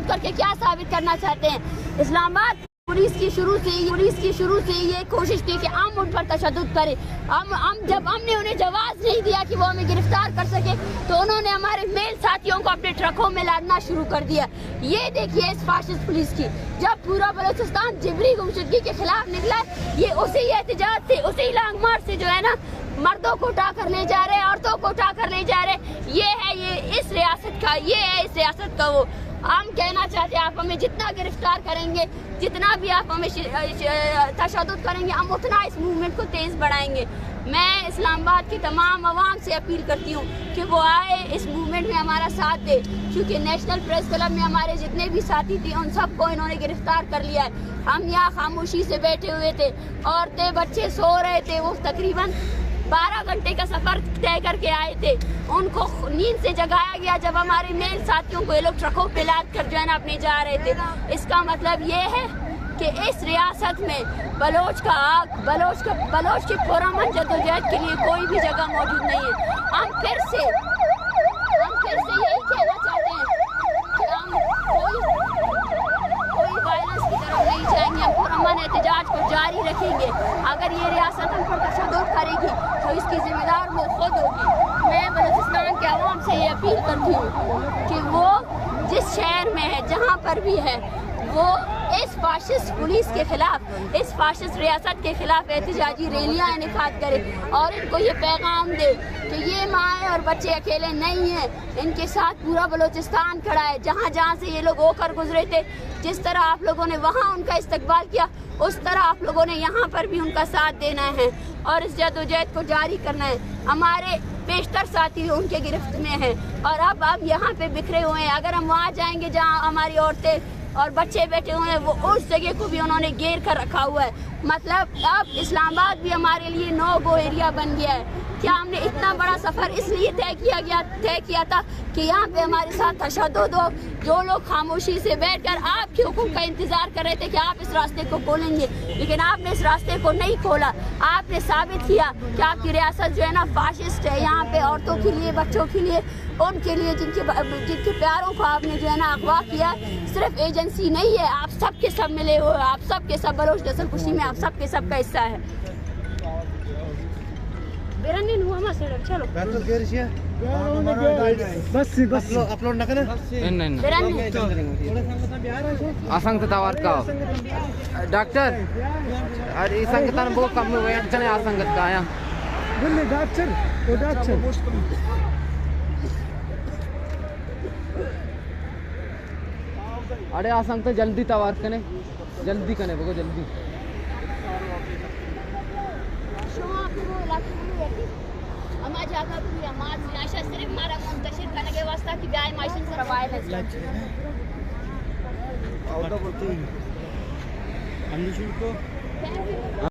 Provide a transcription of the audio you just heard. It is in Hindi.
तशद्दुद करके क्या साबित करना चाहते हैं? इस्लामाबाद पुलिस की शुरू से ये कोशिश थी कि हम उन पर तशद्दुद करें। जब हमने उन्हें जवाब नहीं दिया कि वो हमें गिरफ्तार कर सके, तो उन्होंने हमारे मेल साथियों को अपने ट्रकों में लादना शुरू कर दिया। ये देखिए इस फाशिस्ट पुलिस की, जब पूरा बलूचिस्तान जिबरी गुमशुदगी के खिलाफ निकला, ये उसी एहतजाज से, उसी लॉन्ग मार्च से जो है ना, मर्दों को उठा कर ले जा रहे, औरतों को उठा कर ले जा रहे। ये है इस रियासत का वो। हम कहना चाहते हैं, आप हमें जितना गिरफ्तार करेंगे, जितना भी आप हमें तशद्दुद करेंगे, हम उतना इस मूवमेंट को तेज बढ़ाएंगे। मैं इस्लामाबाद की तमाम आवाम से अपील करती हूँ कि वो आए, इस मूवमेंट में हमारा साथ दे, क्योंकि नेशनल प्रेस क्लब में हमारे जितने भी साथी थे उन सबको इन्होंने गिरफ्तार कर लिया है। हम यहाँ खामोशी से बैठे हुए थे, औरतें बच्चे सो रहे थे। वो तकरीबन 12 घंटे का सफर तय करके आए थे, उनको नींद से जगाया गया जब हमारे मेल साथियों को ये लोग ट्रकों पे लाद कर जो है ना अपने जा रहे थे। इसका मतलब ये है कि इस रियासत में बलोच की पुरअमन जद्दोजहद के लिए कोई भी जगह मौजूद नहीं है। हम फिर से यही कहना चाहते हैं कि हम कोई वायलेंस की तरफ नहीं जाएंगे। हम पुरअमन एहतजाज को जारी रखेंगे। अगर ये रियासत हम पर तशद्दुद करेगी तो इसकी जिम्मेदार वो खुद होगी। मैं बलूचिस्तान के अवाम से ये अपील करती हूँ कि वो जिस शहर में है, जहाँ पर भी है, वो इस फाशिस्ट पुलिस के खिलाफ, इस फाशिस्ट रियासत के खिलाफ एहतजाजी रैलियाँ इनेकाद करे और इनको ये पैगाम दे कि ये माएँ और बच्चे अकेले नहीं हैं, इनके साथ पूरा बलूचिस्तान खड़ा है। जहाँ जहाँ से ये लोग होकर गुजरे थे, जिस तरह आप लोगों ने वहाँ उनका इस्तकबाल किया, उस तरह आप लोगों ने यहाँ पर भी उनका साथ देना है और इस जद्दोजहद को जारी करना है। हमारे बेशतर साथी उनके गिरफ्त में हैं और अब यहाँ पे बिखरे हुए हैं। अगर हम वहाँ जाएंगे जहाँ हमारी औरतें और बच्चे बैठे हुए हैं, वो उस जगह को भी उन्होंने घेर कर रखा हुआ है। मतलब अब इस्लामाबाद भी हमारे लिए नो गो एरिया बन गया है। क्या हमने इतना बड़ा सफ़र इसलिए तय किया था कि यहाँ पे हमारे साथ तशद्दुद हो। जो लोग खामोशी से बैठकर आपके हुक्म का इंतज़ार कर रहे थे कि आप इस रास्ते को खोलेंगे, लेकिन आपने इस रास्ते को नहीं खोला। आपने साबित किया कि आपकी रियासत जो है ना फाशिस्ट है। यहाँ पे औरतों के लिए, बच्चों के लिए, उनके लिए जिनके प्यारों को आपने जो है ना अगवा किया। सिर्फ एजेंसी नहीं है, आप सब के सब मिले हुए, आप सब के सब बलोच नस्ल कुशी में आप सब के सब का हिस्सा है। चलो बस अपलोड ना करें असंग तवार का डॉक्टर अरे संगतन बहुत कम हुए हैं असंगत का आया डॉक्टर अरे असंग तो जल्दी तवार कने जल्दी कने बगो जल्दी सिर्फ हमारा मुंतशिर करने के वास्ते की गाय माइशन से रवायत है।